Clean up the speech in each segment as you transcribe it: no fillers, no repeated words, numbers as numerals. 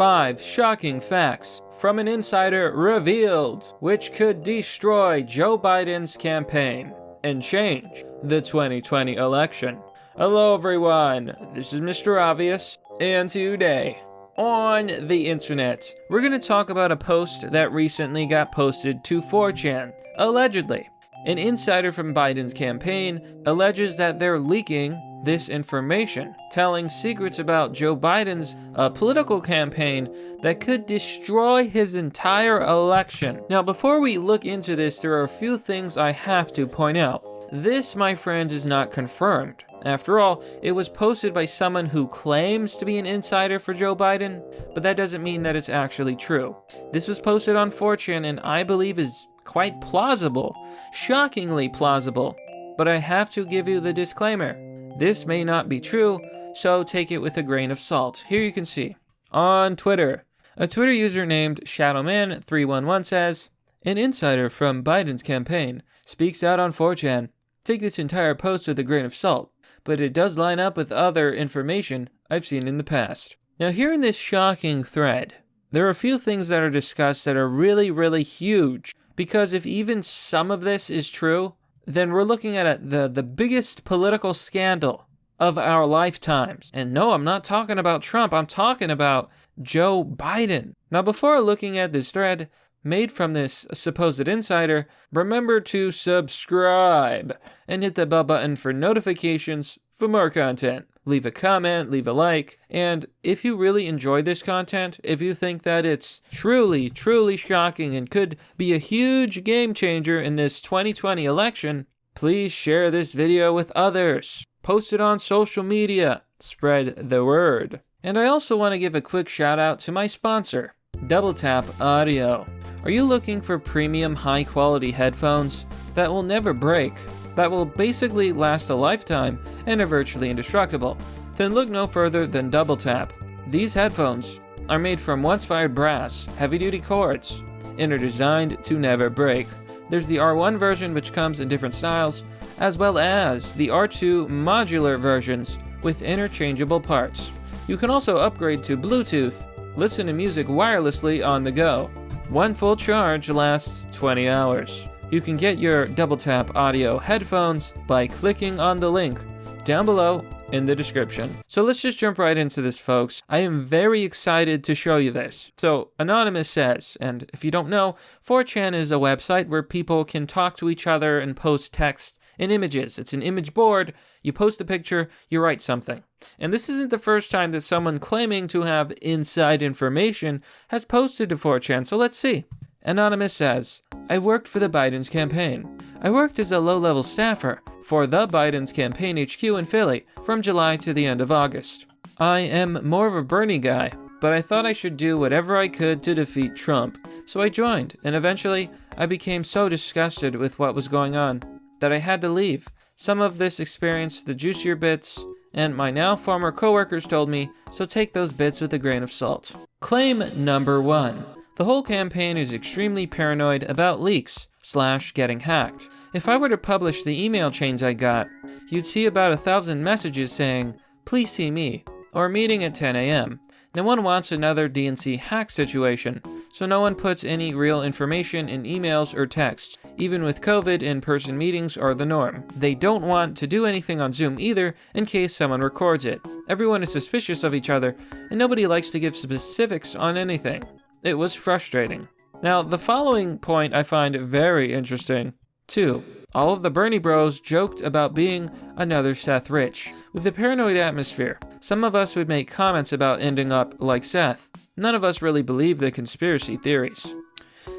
5 shocking facts from an insider revealed, which could destroy Joe Biden's campaign and change the 2020 election. Hello everyone, this is Mr. Obvious, and today on the internet, we're going to talk about a post that recently got posted to 4chan. Allegedly, an insider from Biden's campaign alleges that they're leaking this information, telling secrets about Joe Biden's political campaign that could destroy his entire election. Now, before we look into this, there are a few things I have to point out. This, my friends, is not confirmed. After all, it was posted by someone who claims to be an insider for Joe Biden, but that doesn't mean that it's actually true. This was posted on 4chan and I believe is quite plausible, shockingly plausible. But I have to give you the disclaimer. This may not be true, so take it with a grain of salt. Here you can see. On Twitter, a Twitter user named Shadowman311 says, "An insider from Biden's campaign speaks out on 4chan. Take this entire post with a grain of salt, but it does line up with other information I've seen in the past." Now, here in this shocking thread, there are a few things that are discussed that are really, really huge, because if even some of this is true, then we're looking at the biggest political scandal of our lifetimes. And no, I'm not talking about Trump, I'm talking about Joe Biden. Now, before looking at this thread made from this supposed insider, remember to subscribe and hit the bell button for notifications for more content. Leave a comment, leave a like, and if you really enjoy this content, if you think that it's truly, truly shocking and could be a huge game changer in this 2020 election, please share this video with others. Post it on social media. Spread the word. And I also want to give a quick shout out to my sponsor, Double Tap Audio. Are you looking for premium high quality headphones that will never break, that will basically last a lifetime and are virtually indestructible? Then look no further than Double Tap. These headphones are made from once-fired brass, heavy-duty cords, and are designed to never break. There's the R1 version, which comes in different styles, as well as the R2 modular versions with interchangeable parts. You can also upgrade to Bluetooth, listen to music wirelessly on the go. One full charge lasts 20 hours. You can get your Double Tap Audio headphones by clicking on the link down below in the description. So let's just jump right into this, folks. I am very excited to show you this. So Anonymous says, and if you don't know, 4chan is a website where people can talk to each other and post text and images. It's an image board. You post a picture, you write something. And this isn't the first time that someone claiming to have inside information has posted to 4chan, so let's see. Anonymous says, "I worked for the Biden's campaign. I worked as a low-level staffer for the Biden's campaign HQ in Philly from July to the end of August. I am more of a Bernie guy, but I thought I should do whatever I could to defeat Trump. So I joined, and eventually I became so disgusted with what was going on that I had to leave. Some of this experience, the juicier bits, and my now former coworkers told me, so take those bits with a grain of salt." Claim number 1. The whole campaign is extremely paranoid about leaks / getting hacked. If I were to publish the email chains I got, you'd see about 1,000 messages saying, "Please see me," or "meeting at 10 a.m. No one wants another DNC hack situation, so no one puts any real information in emails or texts. Even with COVID, in-person meetings are the norm. They don't want to do anything on Zoom either in case someone records it. Everyone is suspicious of each other, and nobody likes to give specifics on anything. It was frustrating." Now, the following point I find very interesting. 2. All of the Bernie bros joked about being another Seth Rich. With the paranoid atmosphere, some of us would make comments about ending up like Seth. None of us really believe the conspiracy theories.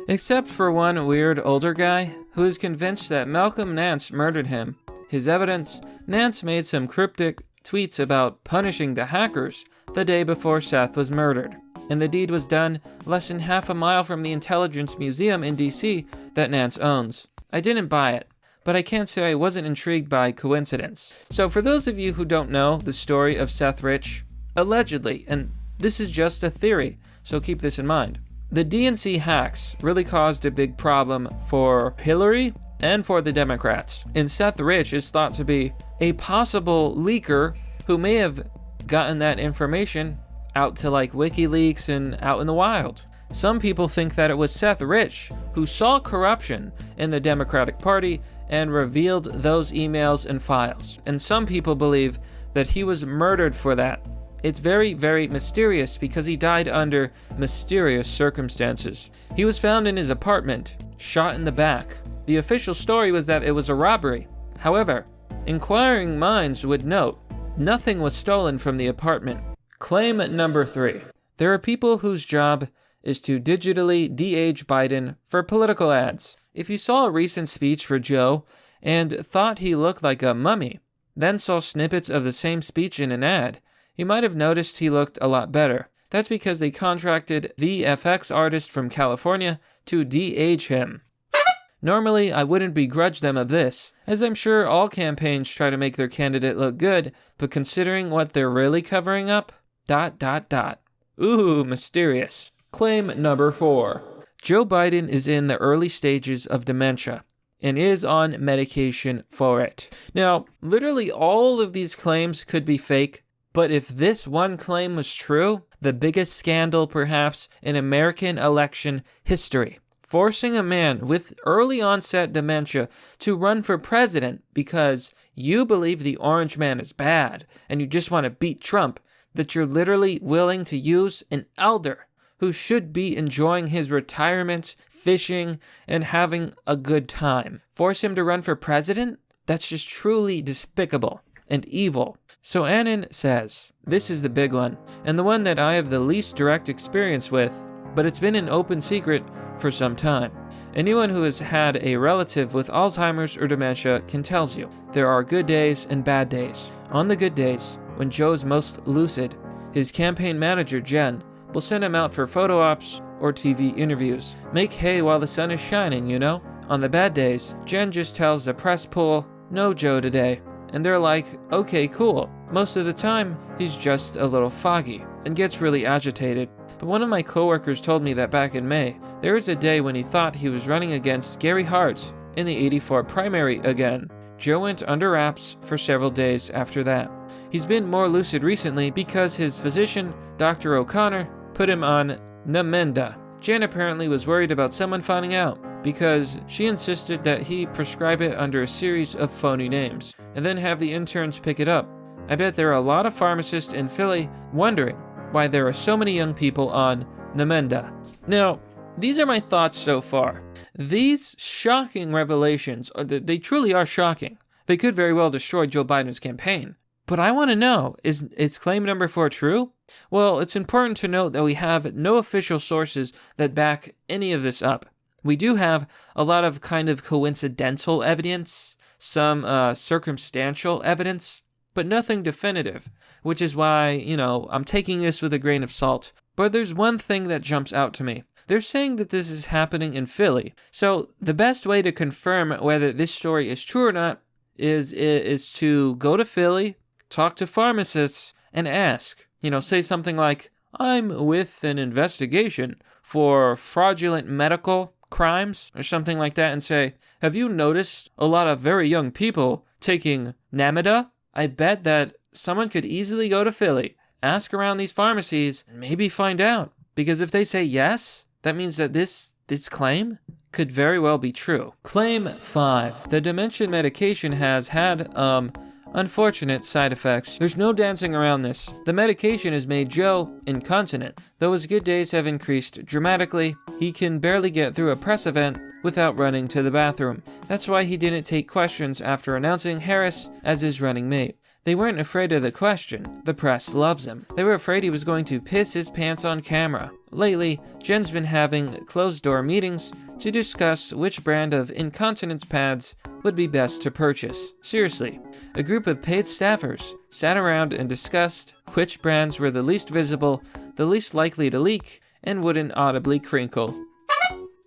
Except for one weird older guy who is convinced that Malcolm Nance murdered him. His evidence, Nance made some cryptic tweets about punishing the hackers the day before Seth was murdered. And the deed was done less than half a mile from the Intelligence Museum in DC that Nance owns. I didn't buy it, but I can't say I wasn't intrigued by coincidence. So for those of you who don't know the story of Seth Rich, allegedly, and this is just a theory, so keep this in mind, the DNC hacks really caused a big problem for Hillary and for the Democrats. And Seth Rich is thought to be a possible leaker who may have gotten that information out to like WikiLeaks and out in the wild. Some people think that it was Seth Rich who saw corruption in the Democratic Party and revealed those emails and files. And some people believe that he was murdered for that. It's very, very mysterious because he died under mysterious circumstances. He was found in his apartment, shot in the back. The official story was that it was a robbery. However, inquiring minds would note nothing was stolen from the apartment. Claim number 3. There are people whose job is to digitally de-age Biden for political ads. If you saw a recent speech for Joe and thought he looked like a mummy, then saw snippets of the same speech in an ad, you might have noticed he looked a lot better. That's because they contracted the FX artist from California to de-age him. Normally, I wouldn't begrudge them of this, as I'm sure all campaigns try to make their candidate look good, but considering what they're really covering up, ... Ooh, mysterious. Claim number 4. Joe Biden is in the early stages of dementia and is on medication for it. Now, literally all of these claims could be fake, but if this one claim was true, the biggest scandal perhaps in American election history, forcing a man with early onset dementia to run for president because you believe the orange man is bad and you just want to beat Trump, that you're literally willing to use an elder who should be enjoying his retirement, fishing, and having a good time. Force him to run for president? That's just truly despicable and evil. So Anon says, this is the big one, and the one that I have the least direct experience with, but it's been an open secret for some time. Anyone who has had a relative with Alzheimer's or dementia can tell you there are good days and bad days. On the good days, when Joe is most lucid, his campaign manager, Jen, will send him out for photo ops or TV interviews. Make hay while the sun is shining, you know? On the bad days, Jen just tells the press pool, no Joe today. And they're like, okay, cool. Most of the time, he's just a little foggy and gets really agitated. But one of my coworkers told me that back in May, there was a day when he thought he was running against Gary Hart in the 84 primary again. Joe went under wraps for several days after that. He's been more lucid recently because his physician, Dr. O'Connor, put him on Namenda. Jen apparently was worried about someone finding out because she insisted that he prescribe it under a series of phony names and then have the interns pick it up. I bet there are a lot of pharmacists in Philly wondering why there are so many young people on Namenda. Now, these are my thoughts so far. These shocking revelations, they truly are shocking. They could very well destroy Joe Biden's campaign. But I want to know, is claim number 4 true? Well, it's important to note that we have no official sources that back any of this up. We do have a lot of kind of coincidental evidence, some circumstantial evidence, but nothing definitive, which is why, I'm taking this with a grain of salt. But there's one thing that jumps out to me. They're saying that this is happening in Philly. So the best way to confirm whether this story is true or not is to go to Philly, talk to pharmacists, and ask. Say something like, I'm with an investigation for fraudulent medical crimes, or something like that, and say, have you noticed a lot of very young people taking Namenda? I bet that someone could easily go to Philly, ask around these pharmacies, and maybe find out. Because if they say yes, that means that this claim could very well be true. Claim 5. The dementia medication has had, unfortunate side effects. There's no dancing around this. The medication has made Joe incontinent. Though his good days have increased dramatically, he can barely get through a press event without running to the bathroom. That's why he didn't take questions after announcing Harris as his running mate. They weren't afraid of the question. The press loves him. They were afraid he was going to piss his pants on camera. Lately, Jen's been having closed-door meetings to discuss which brand of incontinence pads would be best to purchase. Seriously, a group of paid staffers sat around and discussed which brands were the least visible, the least likely to leak, and wouldn't audibly crinkle.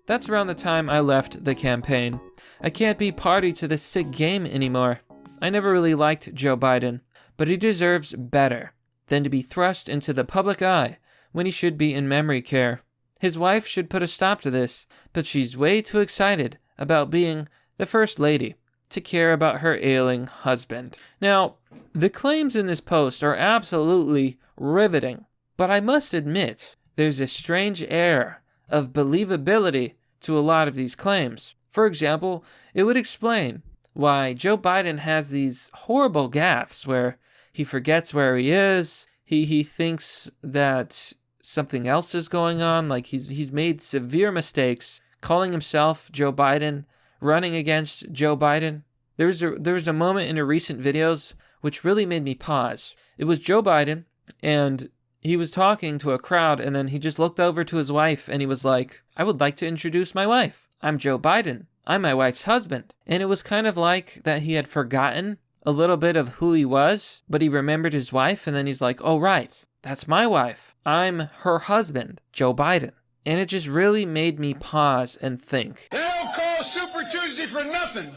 That's around the time I left the campaign. I can't be party to this sick game anymore. I never really liked Joe Biden, but he deserves better than to be thrust into the public eye when he should be in memory care. His wife should put a stop to this, but she's way too excited about being the first lady to care about her ailing husband. Now, the claims in this post are absolutely riveting. But I must admit, there's a strange air of believability to a lot of these claims. For example, it would explain why Joe Biden has these horrible gaffes where he forgets where he is, he thinks that something else is going on, like he's made severe mistakes, calling himself Joe Biden, running against Joe Biden. There was a moment in a recent videos which really made me pause. It was Joe Biden, and he was talking to a crowd, and then he just looked over to his wife, and he was like, I would like to introduce my wife. I'm Joe Biden. I'm my wife's husband. And it was kind of like that he had forgotten a little bit of who he was, but he remembered his wife, and then he's like, oh, right, that's my wife. I'm her husband, Joe Biden. And it just really made me pause and think. They don't call Super Tuesday for nothing.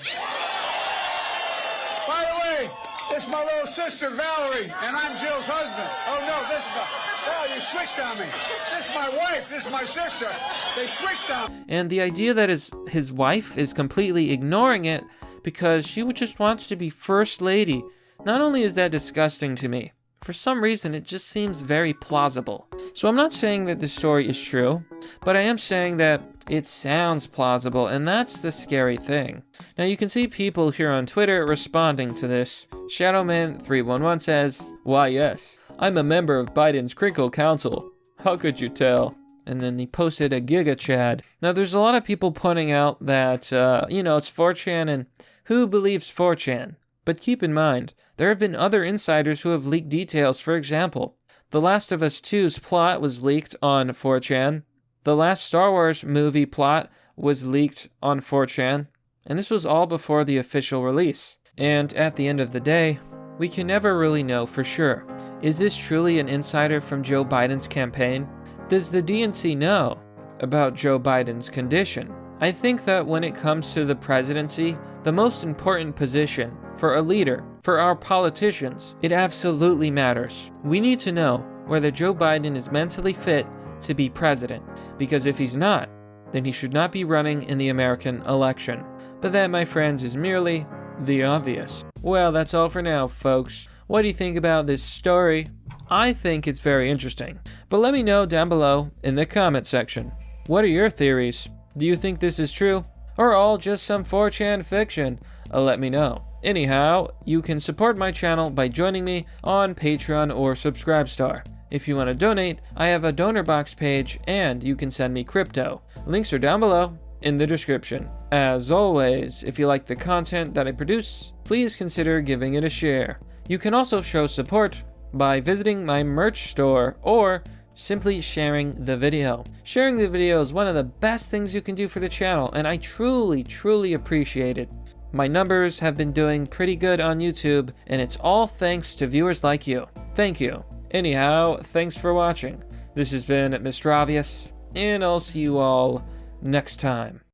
By the way, this is my little sister, Valerie, and I'm Jill's husband. Oh, no, this is oh, you switched on me. This is my wife. This is my sister. They switched on me. And the idea that his wife is completely ignoring it because she just wants to be first lady. Not only is that disgusting to me, for some reason it just seems very plausible. So I'm not saying that this story is true, but I am saying that it sounds plausible, and that's the scary thing. Now you can see people here on Twitter responding to this. Shadowman311 says, why yes, I'm a member of Biden's Crinkle Council. How could you tell? And then he posted a Giga Chad. Now there's a lot of people pointing out that, it's 4chan and who believes 4chan? But keep in mind, there have been other insiders who have leaked details. For example, The Last of Us 2's plot was leaked on 4chan. The last Star Wars movie plot was leaked on 4chan. And this was all before the official release. And at the end of the day, we can never really know for sure. Is this truly an insider from Joe Biden's campaign? Does the DNC know about Joe Biden's condition? I think that when it comes to the presidency, the most important position for a leader, for our politicians, it absolutely matters. We need to know whether Joe Biden is mentally fit to be president, because if he's not, then he should not be running in the American election. But that, my friends, is merely the obvious. Well, that's all for now, folks. What do you think about this story? I think it's very interesting. But let me know down below in the comment section. What are your theories? Do you think this is true? Or all just some 4chan fiction? Let me know. Anyhow, you can support my channel by joining me on Patreon or Subscribestar. If you want to donate, I have a donor box page and you can send me crypto. Links are down below in the description. As always, if you like the content that I produce, please consider giving it a share. You can also show support by visiting my merch store or simply sharing the video. Sharing the video is one of the best things you can do for the channel, and I truly appreciate it. My numbers have been doing pretty good on YouTube, and it's all thanks to viewers like you. Thank you. Anyhow, thanks for watching. This has been Mr. Obvious, and I'll see you all next time.